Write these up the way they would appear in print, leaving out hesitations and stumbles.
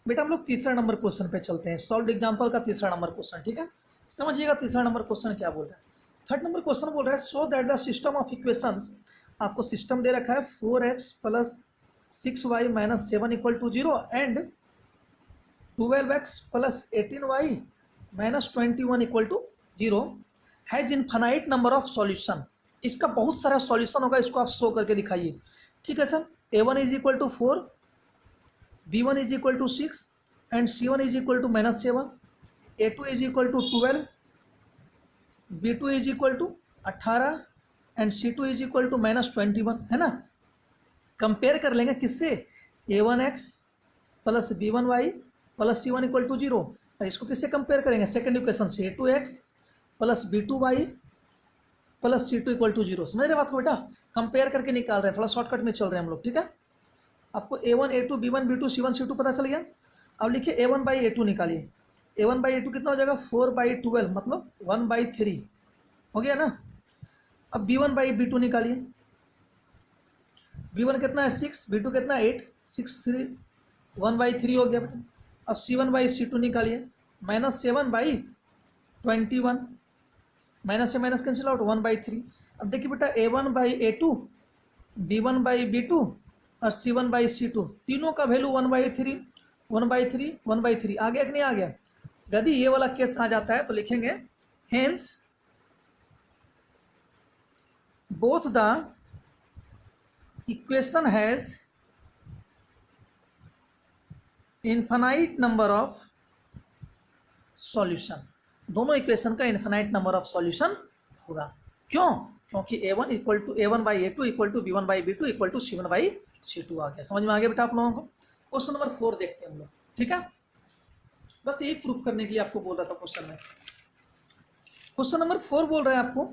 बेटा हम लोग तीसरा नंबर क्वेश्चन पे चलते हैं। सॉल्व एग्जाम्पल का तीसरा नंबर क्वेश्चन, ठीक है। समझिएगा तीसरा नंबर क्वेश्चन क्या बोल रहा है। थर्ड नंबर क्वेश्चन बोल रहा है so that the system of equations, आपको सिस्टम दे रखा है 4x plus 6y minus 7 equal to 0 and 12x plus 18y minus 21 equal to 0 has infinite number of solution. इसका बहुत सारा सॉल्यूशन होगा, इसको आप शो करके दिखाइए, ठीक है sir. a1 is equal to 4, b1 is equal to 6 and c1 is equal to minus 7, a2 is equal to 12, b2 is equal to 18 and c2 is equal to minus 21, है ना। Compare कर लेंगे किससे, a1x plus b1y plus c1 equal to 0, और इसको किससे compare करेंगे, second equation से a2x plus b2y plus c2 equal to 0। समझ रहे बात को बेटा, कंपेयर करके निकाल रहे हैं, थोड़ा शॉर्टकट में चल रहे हैं हम लोग, ठीक है। आपको a1 a2 b1 b2 c1 c2 पता चल गया। अब लिखिए a1 बाई a2 निकालिए। a1 बाई a2 कितना हो जाएगा, 4 बाई 12 मतलब 1 बाई 3 हो गया ना। अब b1 बाई b2 निकालिए। b1 कितना है 6, b2 कितना है 8, 6 3 1 बाई 3 हो गया बेटा। अब c1 बाई c2 निकालिए, माइनस 7 बाई 21, माइनस से माइनस कैंसिल आउट 1 बाई 3। अब देखिए बेटा a1 by a2, b1 by b2 और c1 बाई c2, तीनों का वैल्यू 1 बाई 3 1 बाई 3 1 बाई 3 आ गया कि नहीं आ गया। यदि ये वाला केस आ जाता है तो लिखेंगे hence both the equation has infinite number of solution. दोनों इक्वेशन का इनफाइनाइट नंबर ऑफ सॉल्यूशन होगा। क्यों, क्योंकि a1 equal to a1 by a2 equal to b1 by b2 equal to c1 by c2 आ गया। समझ में आ गया बेटा आप लोगों को। क्वेश्चन नंबर 4 देखते हैं हम लोग, ठीक है। बस यही प्रूफ करने के लिए आपको बोल रहा था क्वेश्चन में। क्वेश्चन नंबर 4 बोल रहा है आपको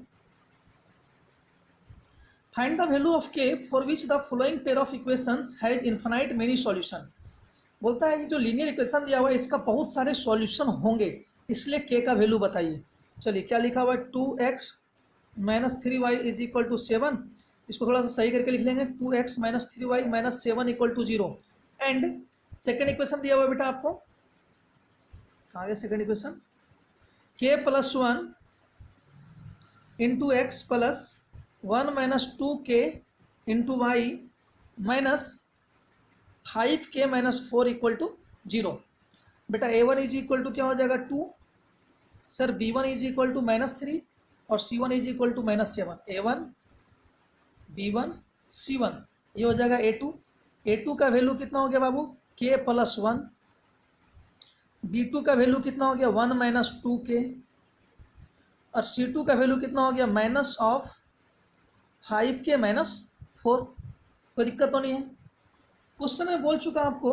find the value of k for which the following pair of equations has infinite many solution. बोलता है कि जो लीनियर इक्वेशन दिया हुआ है इसका बहुत सारे सॉल्यूशन होंगे, इसलिए k का वैल्यू बताइए। चलिए क्या लिखा हुआ है, 2x minus 3y is equal to 7, इसको थोड़ा सा सही करके लिख लेंगे, 2x minus 3y minus 7 equal to 0 and second equation दिया हुआ है बेटा आपको, कहाँ गया second equation, k plus 1 into x plus 1 minus 2k into y minus 5k minus 4 equal to 0। बेटा a1 इज इक्वल टू क्या हो जाएगा 2, sir b1 is equal to minus 3 और c1 is equal to minus 7, a1 b1 c1 ये हो जाएगा a2। a2 का value कितना हो गया बाबू, k प्लस 1, b2 का वैल्यू कितना हो गया 1 माइनस 2k और c2 का वैल्यू कितना हो गया माइनस ऑफ 5k माइनस 4। कोई दिक्कत तो नहीं है। क्वेश्चन में बोल चुका आपको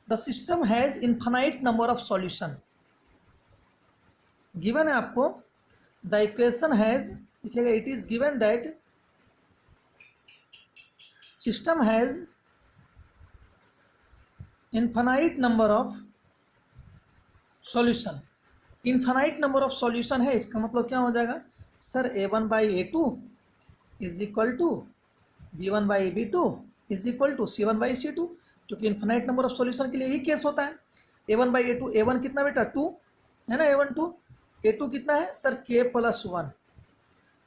the system has infinite number of solution. Given है आपको द इक्वेशन हैज, लिखिएगा it is given that system has infinite number of solution. Infinite number of solution है, इसका मतलब क्या हो जाएगा sir a1 by a2 is equal to b1 by b2 is equal to c1 by c2, क्योंकि infinite number of solution के लिए यही केस होता है। a1 बाई a2, a1 कितना बेटा 2 है ना, a1 2, a2 कितना है sir k plus 1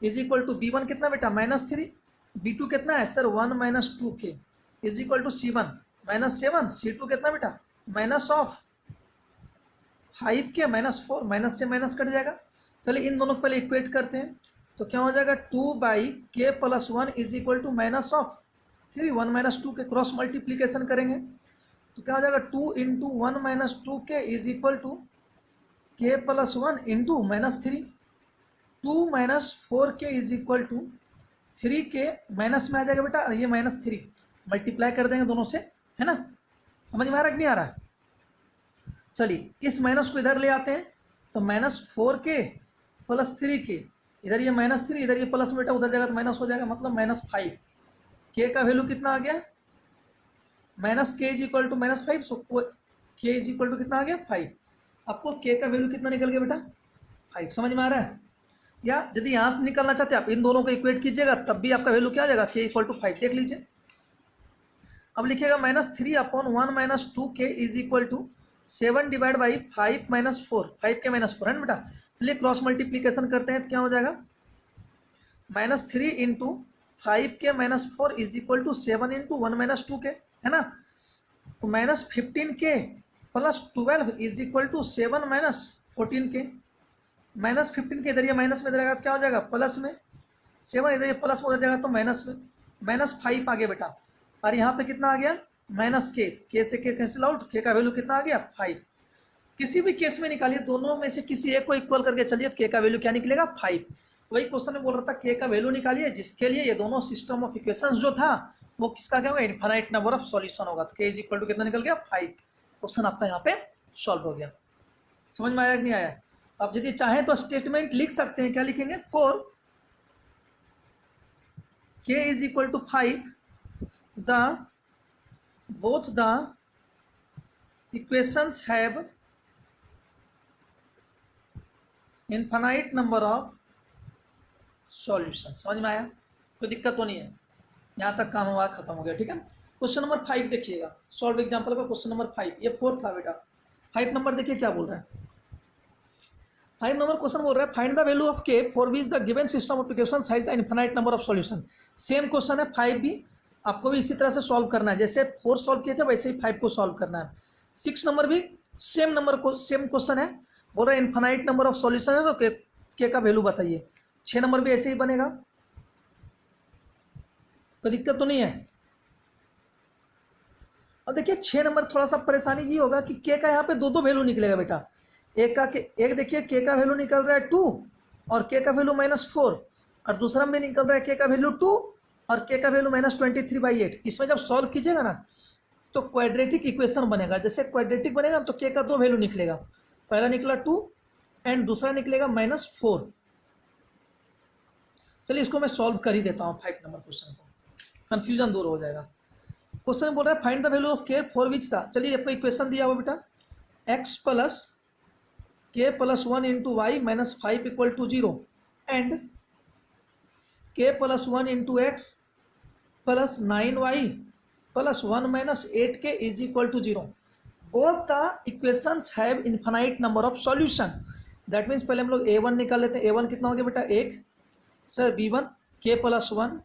is equal to b1 कितना बेटा माइनस 3, b2 कितना है sir 1 minus 2k is equal to c1 minus 7, c2 कितना बेटा minus of 5k minus 4, minus से माइनस कट जाएगा। चलिए इन दोनों को पहले इक्वेट करते हैं, तो क्या हो जाएगा 2 by k plus 1 is equal to minus of 3, 1 minus 2 के क्रॉस मल्टीप्लीकेशन करेंगे तो क्या हो जाएगा 2 into 1 minus 2k is equal to k plus 1 into minus 3, 2 minus 4k is equal to 3k minus में आ जाएगा बेटा, ये माइनस 3 मल्टीप्लाई कर देंगे दोनों से, है ना। समझ में आ रहा है कि नहीं आ रहा है। चलिए इस माइनस को इधर ले आते हैं तो माइनस 4k प्लस 3k, इधर ये माइनस 3 इधर ये प्लस बेटा उधर जाएगा तो माइनस हो जाएगा, मतलब माइनस 5। k का वैल्यू कितना आ गया minus k is equal to minus 5, so k is equal to कितना आ गया 5। आपको k का वैल्यू कितना निकल गया बेटा 5। समझ में आ रहा है। या यदि यहाँ से निकलना चाहते हैं आप इन दोनों को इक्वेट कीजिएगा तब भी आपका वैल्यू क्या आ जाएगा k इक्वल टू 5। देख लीजिए अब लिखिएगा -3/1 - 2k = 7 डिवाइड बाई 5 - 4, 5 के -4 है ना बेटा। चलिए क्रॉस मल्टीप्लीकेशन करते हैं तो क्या हो जाएगा, -3 इंटू 5 के -4 = 7 इंटू 1 - 2k है ना। तो -15k + 12 = 7 - 14k। -15k इधर ये माइनस में इधर आएगा तो क्या हो जाएगा प्लस में, 7 इधर ये प्लस में उधर जाएगा तो माइनस में, -5 आ गया बेटा। और यहाँ पे कितना आ गया -k से k कैंसिल आउट, k का वैल्यू कितना आ गया 5। किसी भी केस में निकालिए, दोनों में से किसी एक को इक्वल करके चलिए तो k का वैल्यू क्या निकलेगा 5। वही क्वेश्चन में बोल रहा था k का वैल्यू निकालिए जिसके लिए ये दोनों सिस्टम ऑफ इक्वेशंस जो था वो किसका क्या होगा, इनफाइनाइट नंबर ऑफ सॉल्यूशन होगा। तो k = कितना निकल गया 5। क्वेश्चन आपका यहाँ पे सॉल्व हो गया। समझ में आया कि नहीं आया। आप यदि चाहें तो स्टेटमेंट लिख सकते हैं, क्या लिखेंगे, for k = 5 the both the equations have infinite number of solution। समझ में आया, कोई दिक्कत तो नहीं है, यहाँ तक काम हमारा खत्म हो गया। ठीक है, क्वेश्चन नंबर 5 देखिएगा, सॉल्व एग्जांपल का क्वेश्चन नंबर 5, ये 4 था बेटा। 5 नंबर देखिए क्या बोल रहा है। 5 नंबर क्वेश्चन बोल रहा है find the value of k for which the given system of equations has the infinite number of solution. Same question है 5 भी, आपको भी इसी तरह से सॉल्व करना है, जैसे 4 सॉल्व किए थे वैसे ही 5 को सॉल्व करना है। 6 नंबर भी सेम नंबर को सेम क्वेश्चन है, बोल रहा है इनफिनाइट नंबर ऑफ सॉल्यूशन है तो k का वैल्यू बताइए। 6 नंबर भी ऐसे ही बनेगा, कोई दिक्कत तो नहीं है। और देखिए 6 नंबर थोड़ा सा परेशानी ये होगा कि k का यहाँ पे दो वैल्यू निकलेगा बेटा। एक देखिए k का वैल्यू निकल रहा है 2 और k का वैल्यू -4, और दूसरा में निकल रहा है k का वैल्यू 2 और k का वैल्यू -23/8। इसमें जब सॉल्व कीजिएगा ना तो क्वाड्रेटिक इक्वेशन बनेगा। जैसे क्वाड्रेटिक बनेगा तो k का दो वैल्यू निकलेगा, पहला निकला 2 एंड दूसरा निकलेगा -4। चलिए इसको मैं सॉल्व कर ही देता हूँ 5 नंबर क्वेश्चन को, कंफ्यूजन दूर हो जाएगा। क्वेश्चन बोल रहा है find the value of k for which था। चलिए आपको इक्वेशन दिया हुआ बेटा, x + k + 1 * y - 5 = 0 and k + 1 * x + 9y + 1 - 8k = 0। Both the equations have infinite number of solution. That means पहले हम लोग a1 निकाल लेते हैं। a1 कितना हो गया बेटा 1, सर b1 k + 1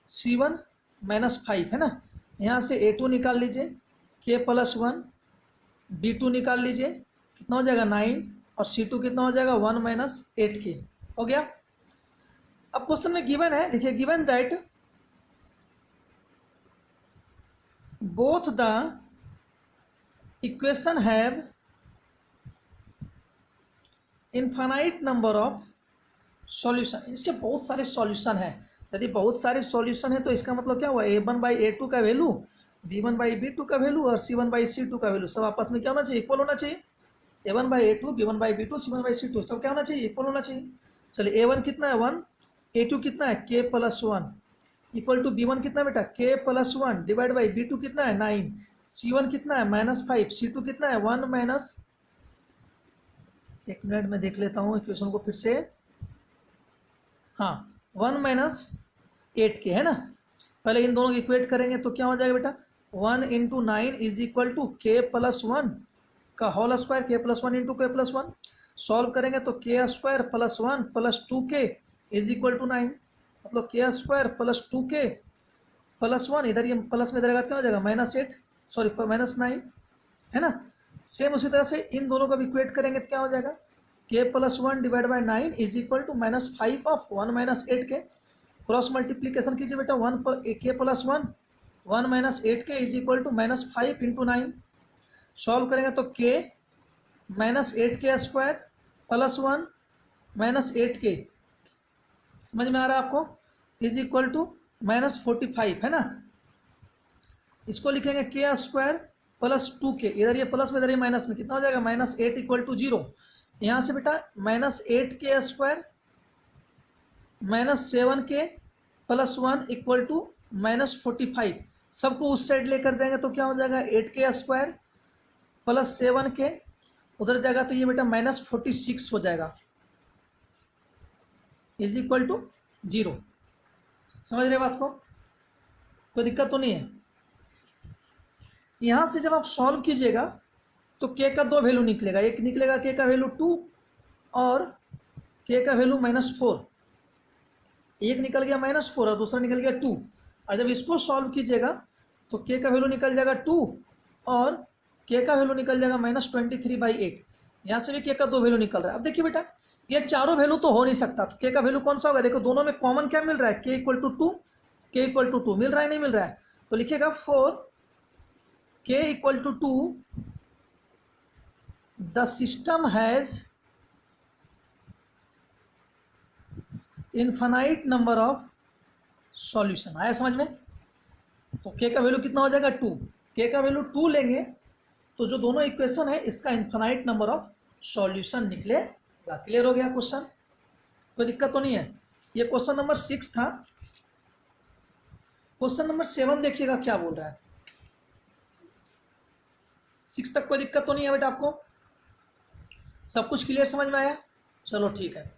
c1 - 5 है ना। यहाँ से a2 निकाल लीजिए, k + 1 b2 निकाल लीजिए, कितना हो जाएगा 9, और c2 कितना हो जाएगा 1 - 8k हो गया। अब क्वेश्चन में गिवन है, लिखिए given that both the equation have infinite number of solution. इसके बहुत सारे सॉल्यूशन है। यदि बहुत सारे सॉल्यूशन है तो इसका मतलब क्या हुआ, a1/a2 का वैल्यू, b1/b2 का वैल्यू और c1/c2 का वैल्यू सब आपस में क्या होना चाहिए, इक्वल होना चाहिए। a1/a2 b1/b2 c1/c2 सब क्या होना चाहिए, इक्वल होना चाहिए। चलिए a1 कितना है 1, a2 कितना है k + 1 इक्वल टू b1 कितना है बेटा k + 1 डिवाइड बाई b2 कितना है 9, c1 कितना है -5, c2 कितना है 1 एक मिनट में देख लेता हूँ इक्वेशन को फिर से। हाँ 1 - 8k है ना। पहले इन दोनों को इक्वेट करेंगे तो क्या हो जाएगा बेटा 1 × 9 = k + 1 का whole square, k + 1 × k + 1। Solve करेंगे तो k² + 1 + 2k = 9, मतलब k² + 2k + 1, इधर ये प्लस में इधर क्या हो जाएगा -8, सॉरी -9 है ना। सेम उसी तरह से इन दोनों को इक्वेट करेंगे तो क्या हो जाएगा k + 1 divide by 9 = -5 of 1 - 8k। Cross multiplication कीजिए बेटा, k + 1 1 - 8k = -5 × 9। सॉल्व करेंगे तो k -8k² + 1 - 8k, समझ में आ रहा है आपको, = -45 है ना। इसको लिखेंगे k² + 2k, इधर ये प्लस में इधर ये माइनस में, कितना हो जाएगा -8 = 0। यहाँ से बेटा -8k² -7k + 1 = -45, सबको उस साइड लेकर जाएंगे तो क्या हो जाएगा 8k² + 7k, उधर जाएगा तो ये बेटा -46 हो जाएगा = 0। समझ रहे बात को, कोई दिक्कत तो नहीं है। यहाँ से जब आप सॉल्व कीजिएगा तो के का दो वैल्यू निकलेगा, एक निकलेगा के का वैल्यू 2 और के का वैल्यू -4, एक निकल गया -4 और दूसरा निकल गया 2। और जब इसको सॉल्व कीजिएगा तो के का वैल्यू निकल जाएगा 2 और के का वैल्यू निकल जाएगा -23/8। यहाँ से भी के का दो वैल्यू निकल रहा है। अब देखिए बेटा ये चारों वैल्यू तो हो नहीं सकता, तो के का वैल्यू कौन सा होगा? देखो दोनों में कॉमन क्या मिल रहा है? के इक्वल टू 2, के इक्वल टू 2 मिल रहा है नहीं मिल रहा है? तो लिखिएगा 4 के equal to 2 the system has infinite number of solution. आया समझ में? तो के का वैल्यू कितना हो जाएगा 2, के का वैल्यू 2 लेंगे तो जो दोनों इक्वेशन है इसका इनफाइनाइट नंबर ऑफ सॉल्यूशन निकलेगा। क्लियर हो गया क्वेश्चन? कोई दिक्कत तो नहीं है? ये क्वेश्चन नंबर 6 था। क्वेश्चन नंबर 7 देखिएगा क्या बोल रहा है। 6 तक कोई दिक्कत तो नहीं है बेटा? आपको सब कुछ क्लियर समझ में आया? चलो ठीक है।